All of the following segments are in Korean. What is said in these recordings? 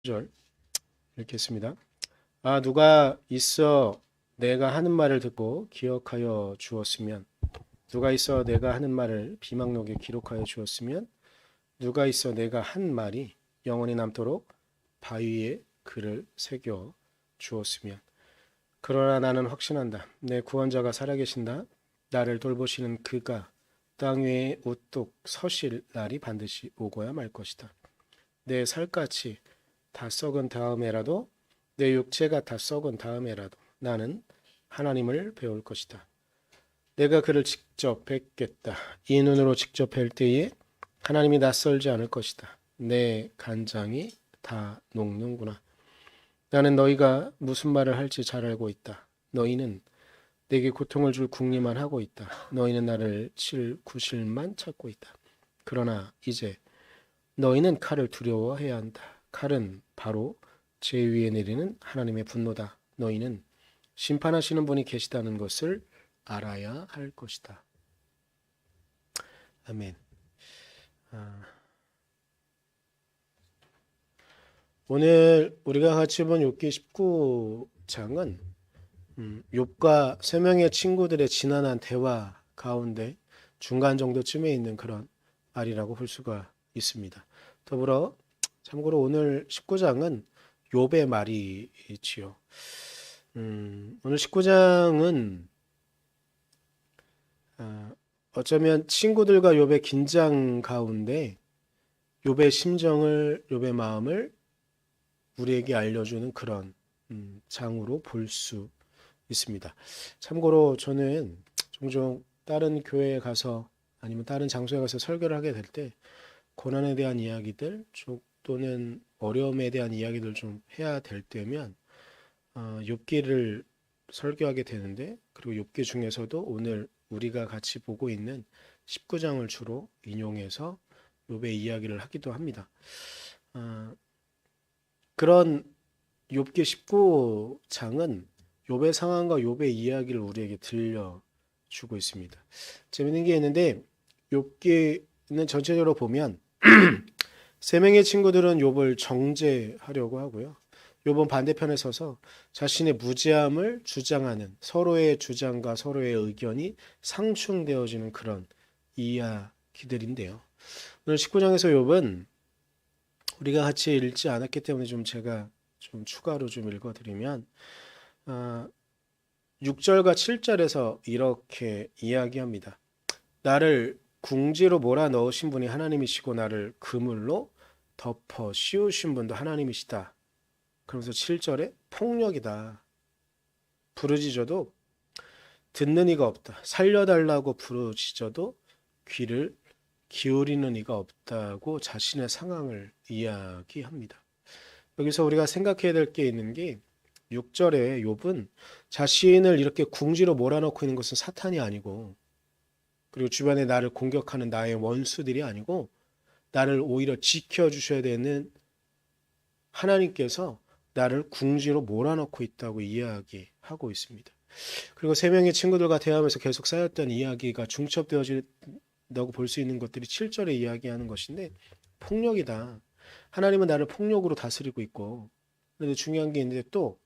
절 읽겠습니다. 누가 있어 내가 하는 말을 듣고 기억하여 주었으면, 누가 있어 내가 하는 말을 비망록에 기록하여 주었으면, 누가 있어 내가 한 말이 영원히 남도록 바위에 글을 새겨 주었으면. 그러나 나는 확신한다. 내 구원자가 살아계신다. 나를 돌보시는 그가 땅 위에 우뚝 서실 날이 반드시 오고야 말 것이다. 내 살갗이 다 썩은 다음에라도, 내 육체가 다 썩은 다음에라도 나는 하나님을 배울 것이다. 내가 그를 직접 뵙겠다. 이 눈으로 직접 뵐 때에 하나님이 낯설지 않을 것이다. 내 간장이 다 녹는구나. 나는 너희가 무슨 말을 할지 잘 알고 있다. 너희는 내게 고통을 줄 궁리만 하고 있다. 너희는 나를 칠 구실만 찾고 있다. 그러나 이제 너희는 칼을 두려워해야 한다. 칼은 바로 제 위에 내리는 하나님의 분노다. 너희는 심판하시는 분이 계시다는 것을 알아야 할 것이다. 아멘. 오늘 우리가 같이 본 욥기 19장은 욥과 세 명의 친구들의 지난한 대화 가운데 중간 정도쯤에 있는 그런 말이라고 볼 수가 있습니다. 더불어 참고로 오늘 19장은 욥의 말이지요. 오늘 19장은 어쩌면 친구들과 욥의 긴장 가운데 욥의 심정을, 욥의 마음을 우리에게 알려주는 그런 장으로 볼 수 있습니다. 참고로 저는 종종 다른 교회에 가서 아니면 다른 장소에 가서 설교를 하게 될 때 고난에 대한 이야기들 또는 어려움에 대한 이야기들 좀 해야 될 때면 욥기를 설교하게 되는데, 그리고 욥기 중에서도 오늘 우리가 같이 보고 있는 19장을 주로 인용해서 욥의 이야기를 하기도 합니다. 그런 욥기 19장은 욥의 상황과 욥의 이야기를 우리에게 들려주고 있습니다. 재밌는 게 있는데 욥기는 전체적으로 보면 세 명의 친구들은 욥을 정죄하려고 하고요. 욥은 반대편에 서서 자신의 무죄함을 주장하는, 서로의 주장과 서로의 의견이 상충되어지는 그런 이야기들인데요. 오늘 19장에서 욥은 우리가 같이 읽지 않았기 때문에 제가 추가로 읽어드리면 6절과 7절에서 이렇게 이야기합니다. 나를 궁지로 몰아넣으신 분이 하나님이시고 나를 그물로 덮어 씌우신 분도 하나님이시다. 그러면서 7절에 폭력이다. 부르짖어도 듣는 이가 없다. 살려달라고 부르짖어도 귀를 기울이는 이가 없다고 자신의 상황을 이야기합니다. 여기서 우리가 생각해야 될 게 있는 게 6절에 욥은 자신을 이렇게 궁지로 몰아넣고 있는 것은 사탄이 아니고, 그리고 주변에 나를 공격하는 나의 원수들이 아니고, 나를 오히려 지켜주셔야 되는 하나님께서 나를 궁지로 몰아넣고 있다고 이야기하고 있습니다. 그리고 세 명의 친구들과 대화하면서 계속 쌓였던 이야기가 중첩되어진다고 볼 수 있는 것들이 7절에 이야기하는 것인데, 폭력이다. 하나님은 나를 폭력으로 다스리고 있고, 그런데 중요한 게 있는데 또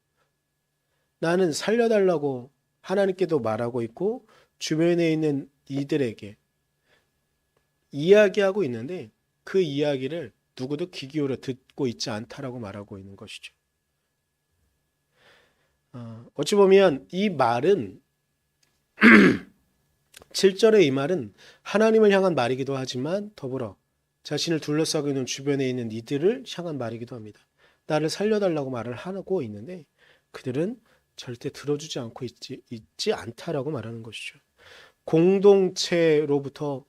나는 살려달라고 하나님께도 말하고 있고 주변에 있는 이들에게 이야기하고 있는데 그 이야기를 누구도 귀 기울여 듣고 있지 않다라고 말하고 있는 것이죠. 어찌 보면 이 말은 7절의 이 말은 하나님을 향한 말이기도 하지만 더불어 자신을 둘러싸고 있는 주변에 있는 이들을 향한 말이기도 합니다. 나를 살려달라고 말을 하고 있는데 그들은 절대 들어주지 않고 있지 않다라고 말하는 것이죠. 공동체로부터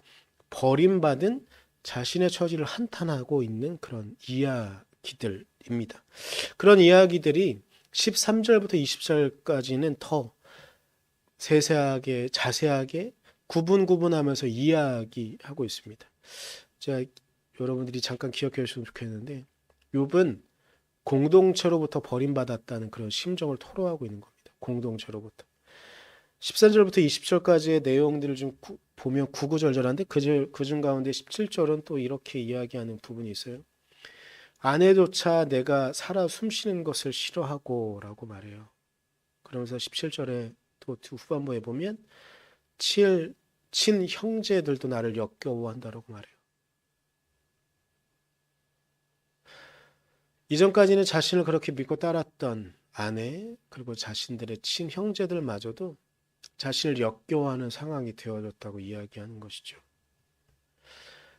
버림받은 자신의 처지를 한탄하고 있는 그런 이야기들입니다. 그런 이야기들이 13절부터 20절까지는 더 세세하게 자세하게 구분하면서 이야기하고 있습니다. 자, 여러분들이 잠깐 기억해 주시면 좋겠는데 욥은 공동체로부터 버림받았다는 그런 심정을 토로하고 있는 겁니다. 공동체로부터. 13절부터 20절까지의 내용들을 보면 구구절절한데 그중 가운데 17절은 또 이렇게 이야기하는 부분이 있어요. 아내조차 내가 살아 숨쉬는 것을 싫어하고 라고 말해요. 그러면서 17절에 또 후반부에 보면 친형제들도 나를 역겨워한다라고 말해요. 이전까지는 자신을 그렇게 믿고 따랐던 아내 그리고 자신들의 친형제들마저도 자신을 역겨워하는 상황이 되어졌다고 이야기하는 것이죠.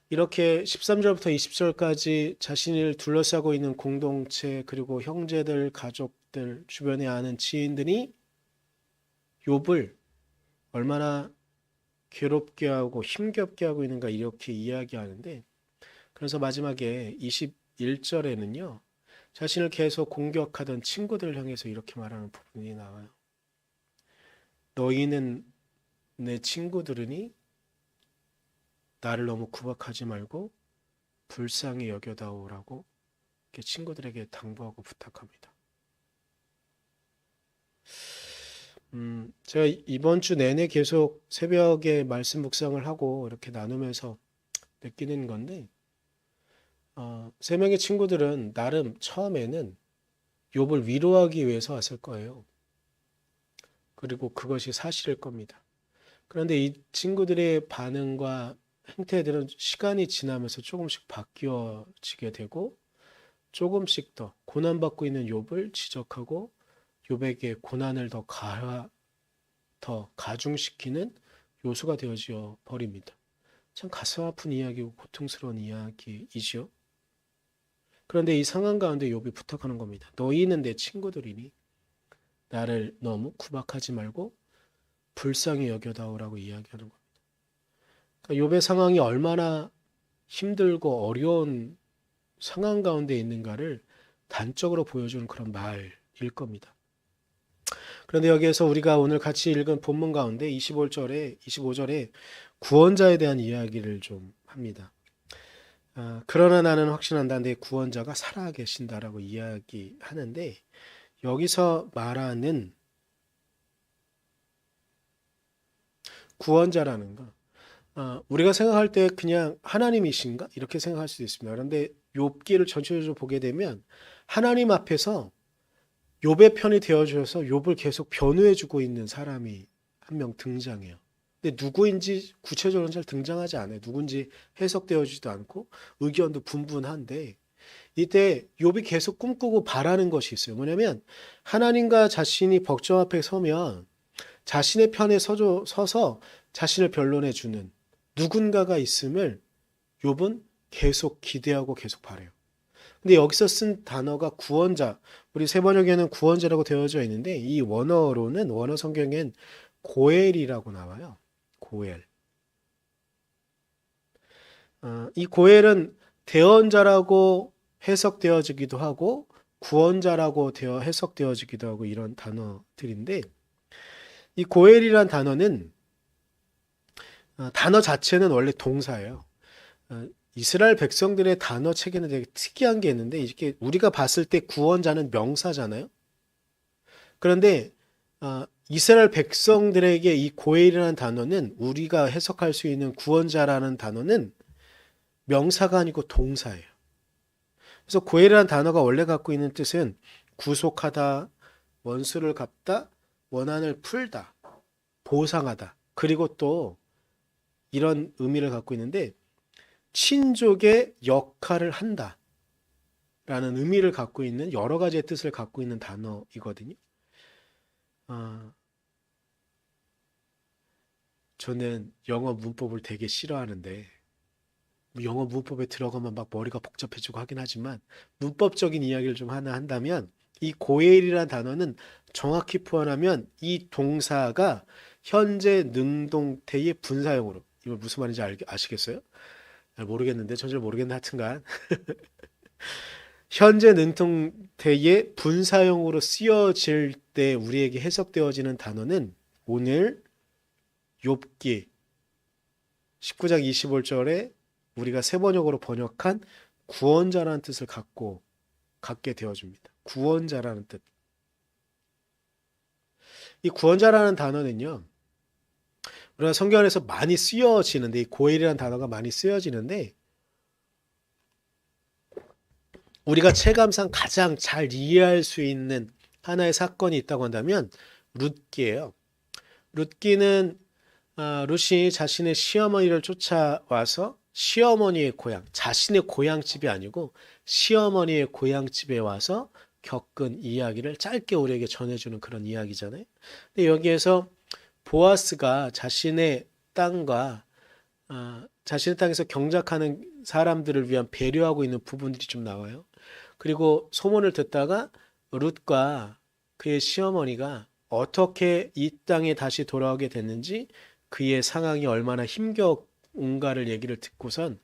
이렇게 13절부터 20절까지 자신을 둘러싸고 있는 공동체 그리고 형제들, 가족들, 주변에 아는 지인들이 욥을 얼마나 괴롭게 하고 힘겹게 하고 있는가 이렇게 이야기하는데, 그래서 마지막에 21절에는요. 자신을 계속 공격하던 친구들을 향해서 이렇게 말하는 부분이 나와요. 너희는 내 친구들이니 나를 너무 구박하지 말고 불쌍히 여겨다오라고 이렇게 친구들에게 당부하고 부탁합니다. 제가 이번 주 내내 계속 새벽에 말씀 묵상을 하고 이렇게 나누면서 느끼는 건데, 세 명의 친구들은 나름 처음에는 욥을 위로하기 위해서 왔을 거예요. 그리고 그것이 사실일 겁니다. 그런데 이 친구들의 반응과 행태들은 시간이 지나면서 조금씩 바뀌어지게 되고 조금씩 더 고난받고 있는 욥을 지적하고 욥에게 고난을 더 가중시키는 요소가 되어져 버립니다. 참 가슴 아픈 이야기고 고통스러운 이야기이죠. 그런데 이 상황 가운데 욥이 부탁하는 겁니다. 너희는 내 친구들이니 나를 너무 구박하지 말고 불쌍히 여겨다오라고 이야기하는 겁니다. 그러니까 욥의 상황이 얼마나 힘들고 어려운 상황 가운데 있는가를 단적으로 보여주는 그런 말일 겁니다. 그런데 여기에서 우리가 오늘 같이 읽은 본문 가운데 25절에 구원자에 대한 이야기를 좀 합니다. 그러나 나는 확신한다. 내 구원자가 살아계신다라고 이야기하는데, 여기서 말하는 구원자라는 거, 우리가 생각할 때 그냥 하나님이신가? 이렇게 생각할 수도 있습니다. 그런데 욥기를 전체적으로 보게 되면 하나님 앞에서 욥의 편이 되어주셔서 욥을 계속 변호해주고 있는 사람이 한 명 등장해요. 근데 누구인지 구체적으로는 잘 등장하지 않아요. 누군지 해석되어지지도 않고 의견도 분분한데, 이때 욥이 계속 꿈꾸고 바라는 것이 있어요. 뭐냐면 하나님과 자신이 법정 앞에 서면 자신의 편에 서서 자신을 변론해주는 누군가가 있음을 욥은 계속 기대하고 계속 바라요. 근데 여기서 쓴 단어가 구원자, 우리 세번역에는 구원자라고 되어져 있는데 이 원어 성경엔 고엘이라고 나와요. 고엘. 이 고엘은 대언자라고 해석되어지기도 하고 구원자라고 해석되어지기도 하고 이런 단어들인데, 이 고엘이란 단어는 단어 자체는 원래 동사예요. 이스라엘 백성들의 단어 체계는 되게 특이한 게 있는데, 이렇게 우리가 봤을 때 구원자는 명사잖아요. 그런데 이스라엘 백성들에게 이 고엘이라는 단어는, 우리가 해석할 수 있는 구원자라는 단어는 명사가 아니고 동사예요. 그래서 고엘이라는 단어가 원래 갖고 있는 뜻은 구속하다, 원수를 갚다, 원한을 풀다, 보상하다, 그리고 또 이런 의미를 갖고 있는데 친족의 역할을 한다 라는 의미를 갖고 있는, 여러 가지의 뜻을 갖고 있는 단어이거든요. 저는 영어 문법을 되게 싫어하는데, 영어 문법에 들어가면 막 머리가 복잡해지고 하긴 하지만 문법적인 이야기를 좀 하나 한다면, 이 고엘이라는 단어는 정확히 표현하면 이 동사가 현재 능동태의 분사형으로, 이걸 무슨 말인지 아시겠어요? 잘 모르겠는데, 전 잘 모르겠는데 하여튼간 현재 능동태의 분사형으로 쓰여질 때 우리에게 해석되어지는 단어는 오늘 욥기 19장 25절에 우리가 세번역으로 번역한 구원자라는 뜻을 갖게 되어줍니다. 구원자라는 뜻. 이 구원자라는 단어는요, 우리가 성경 안에서 많이 쓰여지는데, 이 고엘이라는 단어가 많이 쓰여지는데, 우리가 체감상 가장 잘 이해할 수 있는 하나의 사건이 있다고 한다면 룻기예요. 룻기는 룻이 자신의 시어머니를 쫓아와서 시어머니의 고향, 자신의 고향집이 아니고 시어머니의 고향집에 와서 겪은 이야기를 짧게 우리에게 전해주는 그런 이야기잖아요. 근데 여기에서 보아스가 자신의 땅과 자신의 땅에서 경작하는 사람들을 위한 배려하고 있는 부분들이 좀 나와요. 그리고 소문을 듣다가 룻과 그의 시어머니가 어떻게 이 땅에 다시 돌아오게 됐는지 그의 상황이 얼마나 힘겨운가를 얘기를 듣고선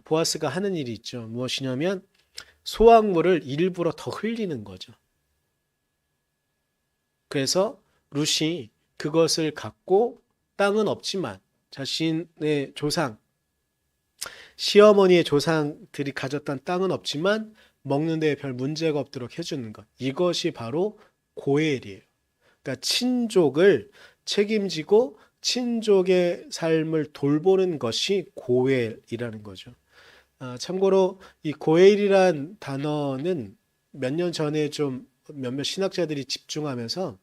보아스가 하는 일이 있죠. 무엇이냐면 소확물을 일부러 더 흘리는 거죠. 그래서 룻이 그것을 갖고 땅은 없지만 자신의 조상, 시어머니의 조상들이 가졌던 땅은 없지만 먹는 데에 별 문제가 없도록 해주는 것. 이것이 바로 고엘이에요. 그러니까 친족을 책임지고 친족의 삶을 돌보는 것이 고엘이라는 거죠. 참고로 이 고엘이란 단어는 몇 년 전에 좀 몇몇 신학자들이 집중하면서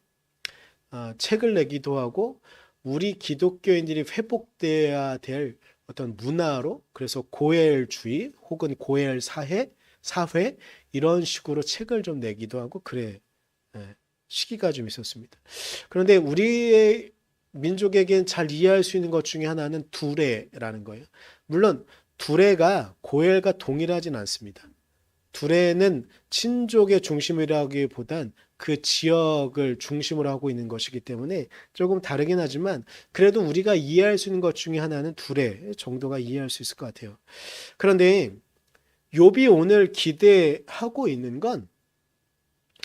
책을 내기도 하고 우리 기독교인들이 회복돼야 될 어떤 문화로 그래서 고엘주의 혹은 고엘 사회 이런 식으로 책을 좀 내기도 하고 그래 시기가 좀 있었습니다. 그런데 우리의 민족에겐 잘 이해할 수 있는 것 중에 하나는 두레라는 거예요. 물론 두레가 고엘과 동일하진 않습니다. 두레는 친족의 중심이라기보단 그 지역을 중심으로 하고 있는 것이기 때문에 조금 다르긴 하지만 그래도 우리가 이해할 수 있는 것 중에 하나는 두레 정도가 이해할 수 있을 것 같아요. 그런데 욥이 오늘 기대하고 있는 건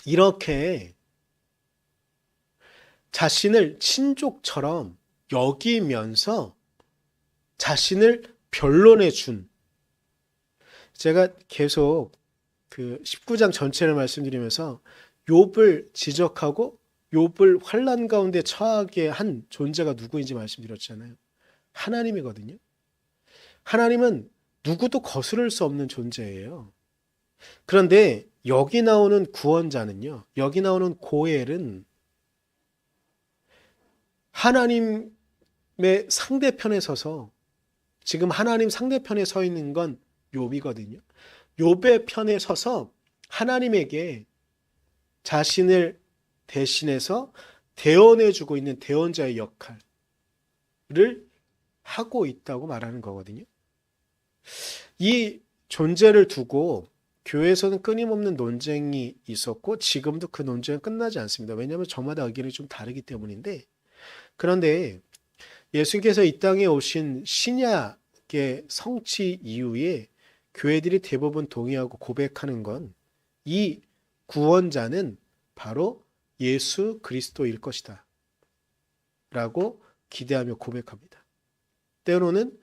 이렇게 자신을 친족처럼 여기면서 자신을 변론해 준 제가 계속 그 19장 전체를 말씀드리면서 욥을 지적하고 욥을 환난 가운데 처하게 한 존재가 누구인지 말씀드렸잖아요. 하나님이거든요. 하나님은 누구도 거스를 수 없는 존재예요. 그런데 여기 나오는 구원자는요. 여기 나오는 고엘은 하나님의 상대편에 서서 지금 하나님 상대편에 서 있는 건 욥이거든요. 욥의 편에 서서 하나님에게 자신을 대신해서 대언해주고 있는 대언자의 역할을 하고 있다고 말하는 거거든요. 이 존재를 두고 교회에서는 끊임없는 논쟁이 있었고 지금도 그 논쟁은 끝나지 않습니다. 왜냐하면 저마다 의견이 좀 다르기 때문인데 그런데 예수님께서 이 땅에 오신 신약의 성취 이후에 교회들이 대부분 동의하고 고백하는 건 이 구원자는 바로 예수 그리스도일 것이다 라고 기대하며 고백합니다. 때로는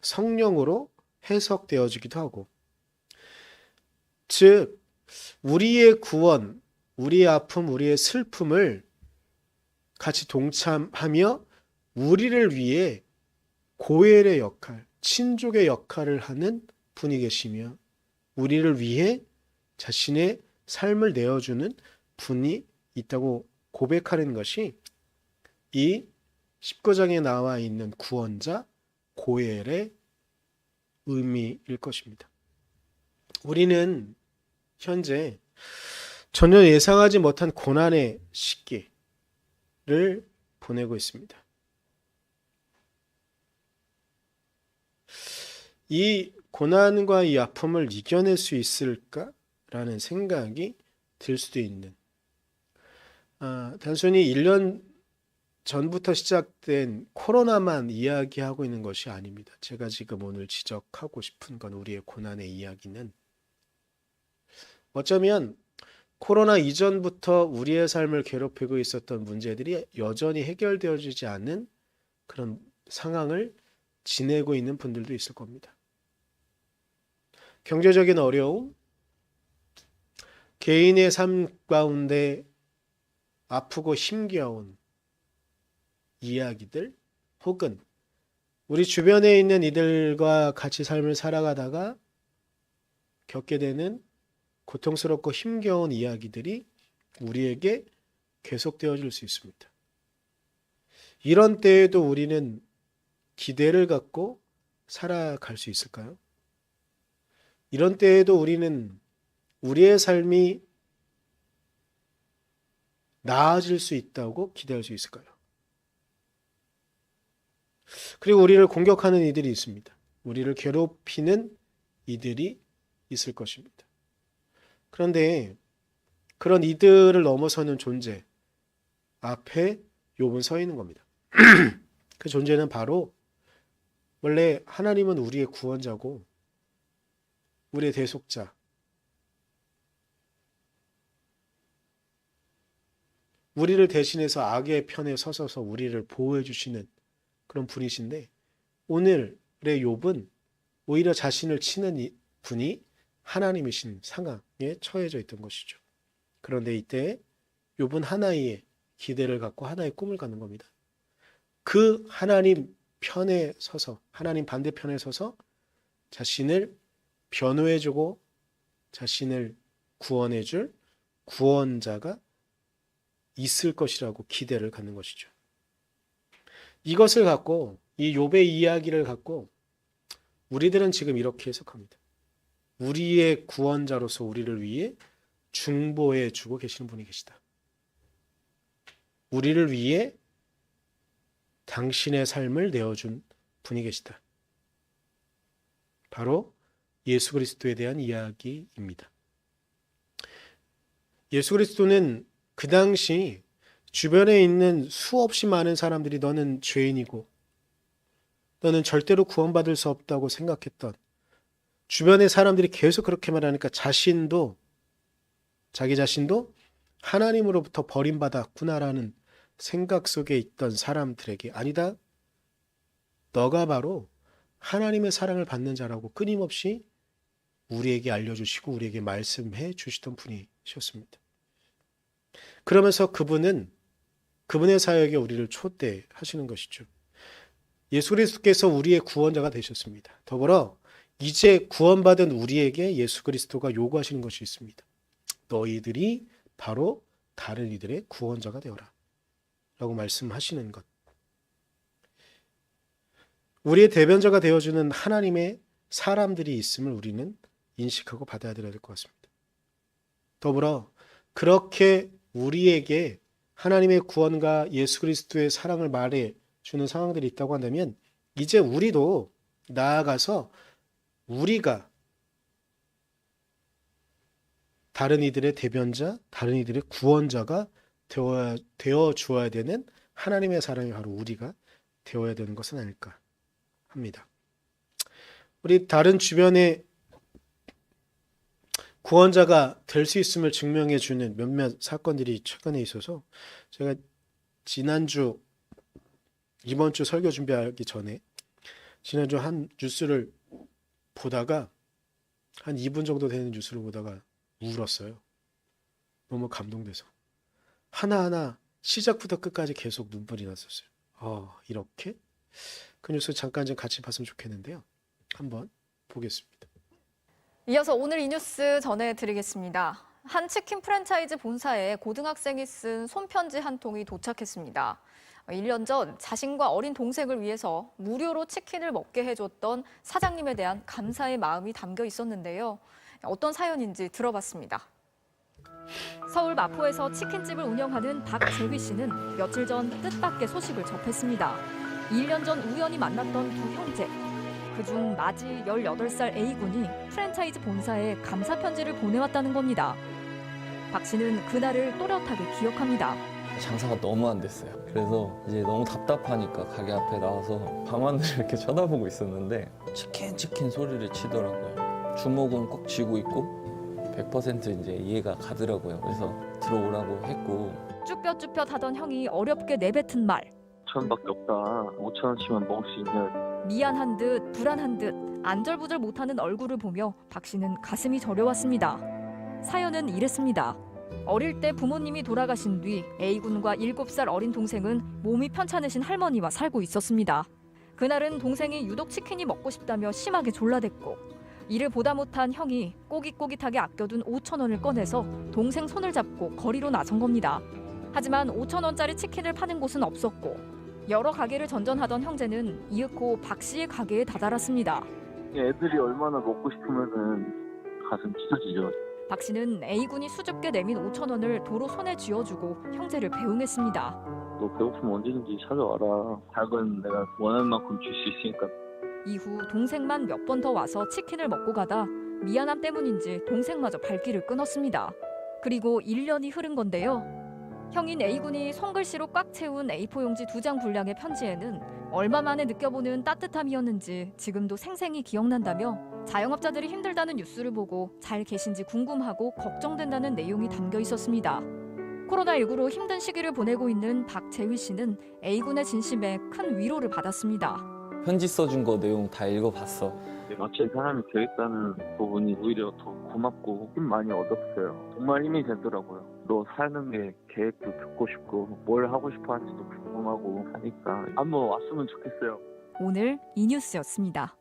성령으로 해석되어지기도 하고 즉 우리의 구원, 우리의 아픔, 우리의 슬픔을 같이 동참하며 우리를 위해 고엘의 역할, 친족의 역할을 하는 분이 계시며 우리를 위해 자신의 삶을 내어주는 분이 있다고 고백하는 것이 이 19장에 나와 있는 구원자 고엘의 의미일 것입니다. 우리는 현재 전혀 예상하지 못한 고난의 시기를 보내고 있습니다. 이 고난과 이 아픔을 이겨낼 수 있을까라는 생각이 들 수도 있는 단순히 1년 전부터 시작된 코로나만 이야기하고 있는 것이 아닙니다. 제가 지금 오늘 지적하고 싶은 건 우리의 고난의 이야기는 어쩌면 코로나 이전부터 우리의 삶을 괴롭히고 있었던 문제들이 여전히 해결되어지지 않은 그런 상황을 지내고 있는 분들도 있을 겁니다. 경제적인 어려움, 개인의 삶 가운데 아프고 힘겨운 이야기들 혹은 우리 주변에 있는 이들과 같이 삶을 살아가다가 겪게 되는 고통스럽고 힘겨운 이야기들이 우리에게 계속되어질 수 있습니다. 이런 때에도 우리는 기대를 갖고 살아갈 수 있을까요? 이런 때에도 우리는 우리의 삶이 나아질 수 있다고 기대할 수 있을까요? 그리고 우리를 공격하는 이들이 있습니다. 우리를 괴롭히는 이들이 있을 것입니다. 그런데 그런 이들을 넘어서는 존재 앞에 욥은 서 있는 겁니다. 그 존재는 바로 원래 하나님은 우리의 구원자고 우리의 대속자, 우리를 대신해서 악의 편에 서셔서 우리를 보호해 주시는 그런 분이신데 오늘의 욥은 오히려 자신을 치는 분이 하나님이신 상황에 처해져 있던 것이죠. 그런데 이때 욥은 하나의 기대를 갖고 하나의 꿈을 갖는 겁니다. 그 하나님 편에 서서 하나님 반대편에 서서 자신을 변호해주고 자신을 구원해줄 구원자가 있을 것이라고 기대를 갖는 것이죠. 이것을 갖고 이 욥의 이야기를 갖고 우리들은 지금 이렇게 해석합니다. 우리의 구원자로서 우리를 위해 중보해 주고 계시는 분이 계시다. 우리를 위해 당신의 삶을 내어준 분이 계시다. 바로 예수 그리스도에 대한 이야기입니다. 예수 그리스도는 그 당시 주변에 있는 수없이 많은 사람들이 너는 죄인이고 너는 절대로 구원받을 수 없다고 생각했던 주변의 사람들이 계속 그렇게 말하니까 자기 자신도 하나님으로부터 버림받았구나라는 생각 속에 있던 사람들에게 아니다. 너가 바로 하나님의 사랑을 받는 자라고 끊임없이 우리에게 알려주시고 우리에게 말씀해 주시던 분이셨습니다. 그러면서 그분은 그분의 사역에 우리를 초대하시는 것이죠. 예수 그리스도께서 우리의 구원자가 되셨습니다. 더불어 이제 구원받은 우리에게 예수 그리스도가 요구하시는 것이 있습니다. 너희들이 바로 다른 이들의 구원자가 되어라 라고 말씀하시는 것. 우리의 대변자가 되어주는 하나님의 사람들이 있음을 우리는 인식하고 받아들여야 될 것 같습니다. 더불어 그렇게 우리에게 하나님의 구원과 예수 그리스도의 사랑을 말해주는 상황들이 있다고 한다면 이제 우리도 나아가서 우리가 다른 이들의 대변자, 다른 이들의 구원자가 되어 주어야 되는 하나님의 사람이 바로 우리가 되어야 되는 것은 아닐까 합니다. 우리 다른 주변에 구원자가 될 수 있음을 증명해 주는 몇몇 사건들이 최근에 있어서 제가 이번 주 설교 준비하기 전에 지난주 한 뉴스를 보다가 한 2분 정도 되는 뉴스를 보다가 울었어요. 너무 감동돼서. 하나하나 시작부터 끝까지 계속 눈물이 났었어요. 이렇게? 그 뉴스 잠깐 좀 같이 봤으면 좋겠는데요. 한번 보겠습니다. 이어서 오늘 이 뉴스 전해드리겠습니다. 한 치킨 프랜차이즈 본사에 고등학생이 쓴 손편지 한 통이 도착했습니다. 1년 전 자신과 어린 동생을 위해서 무료로 치킨을 먹게 해줬던 사장님에 대한 감사의 마음이 담겨 있었는데요. 어떤 사연인지 들어봤습니다. 서울 마포에서 치킨집을 운영하는 박재휘 씨는 며칠 전 뜻밖의 소식을 접했습니다. 1년 전 우연히 만났던 두 형제. 그중 맞이 18살 A군이 프랜차이즈 본사에 감사 편지를 보내왔다는 겁니다. 박 씨는 그날을 또렷하게 기억합니다. 장사가 너무 안 됐어요. 그래서 이제 너무 답답하니까 가게 앞에 나와서 밤하늘을 이렇게 쳐다보고 있었는데 치킨 소리를 치더라고요. 주먹은 꼭 쥐고 있고 100% 이제 이해가 가더라고요. 그래서 들어오라고 했고 쭈뼛쭈뼛 하던 형이 어렵게 내뱉은 말. 5,000원밖에 없다. 5,000원치만 먹을 수 있는. 미안한 듯 불안한 듯 안절부절 못하는 얼굴을 보며 박 씨는 가슴이 저려왔습니다. 사연은 이랬습니다. 어릴 때 부모님이 돌아가신 뒤 A군과 7살 어린 동생은 몸이 편찮으신 할머니와 살고 있었습니다. 그날은 동생이 유독 치킨이 먹고 싶다며 심하게 졸라댔고 이를 보다 못한 형이 꼬깃꼬깃하게 아껴둔 5천 원을 꺼내서 동생 손을 잡고 거리로 나선 겁니다. 하지만 5천 원짜리 치킨을 파는 곳은 없었고 여러 가게를 전전하던 형제는 이윽고 박 씨의 가게에 다다랐습니다. 애들이 얼마나 먹고 싶으면은 가슴 찢어지죠. 박 씨는 A군이 수줍게 내민 5천 원을 도로 손에 쥐어주고 형제를 배웅했습니다. 너 배고프면 언제든지 찾아와라. 닭은 내가 원하는 만큼 줄 수 있으니까. 이후 동생만 몇 번 더 와서 치킨을 먹고 가다 미안함 때문인지 동생마저 발길을 끊었습니다. 그리고 1년이 흐른 건데요. 형인 A군이 손글씨로 꽉 채운 A4 용지 2장 분량의 편지에는 얼마 만에 느껴보는 따뜻함이었는지 지금도 생생히 기억난다며 자영업자들이 힘들다는 뉴스를 보고 잘 계신지 궁금하고 걱정된다는 내용이 담겨 있었습니다. 코로나19로 힘든 시기를 보내고 있는 박재휘 씨는 A군의 진심에 큰 위로를 받았습니다. 편지 써준 거 내용 다 읽어봤어. 마치 사람이 되겠다는 부분이 오히려 더 고맙고 힘 많이 얻었어요. 정말 힘이 되더라고요. 너 사는 게 계획도 듣고 싶고 뭘 하고 싶어 하는지도 궁금하고 하니까 한번 왔으면 좋겠어요. 오늘 이 뉴스였습니다.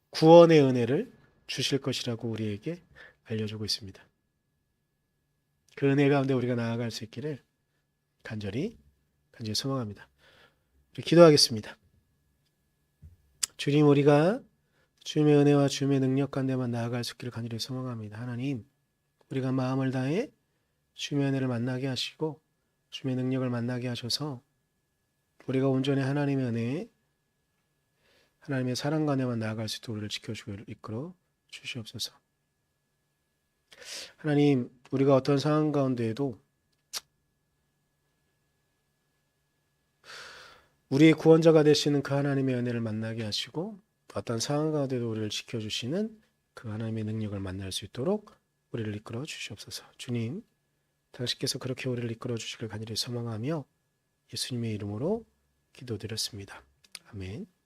구원의 은혜를 주실 것이라고 우리에게 알려주고 있습니다. 그 은혜 가운데 우리가 나아갈 수 있기를 간절히 소망합니다. 기도하겠습니다. 주님, 우리가 주님의 은혜와 주님의 능력 가운데만 나아갈 수 있기를 간절히 소망합니다. 하나님, 우리가 마음을 다해 주님의 은혜를 만나게 하시고 주님의 능력을 만나게 하셔서 우리가 온전히 하나님의 은혜에 하나님의 사랑 가운데만 나아갈 수 있도록 우리를 지켜주고 이끌어 주시옵소서. 하나님, 우리가 어떤 상황 가운데에도 우리의 구원자가 되시는 그 하나님의 은혜를 만나게 하시고 어떤 상황 가운데도 우리를 지켜주시는 그 하나님의 능력을 만날 수 있도록 우리를 이끌어 주시옵소서. 주님, 당신께서 그렇게 우리를 이끌어 주시길 간절히 소망하며 예수님의 이름으로 기도드렸습니다. 아멘.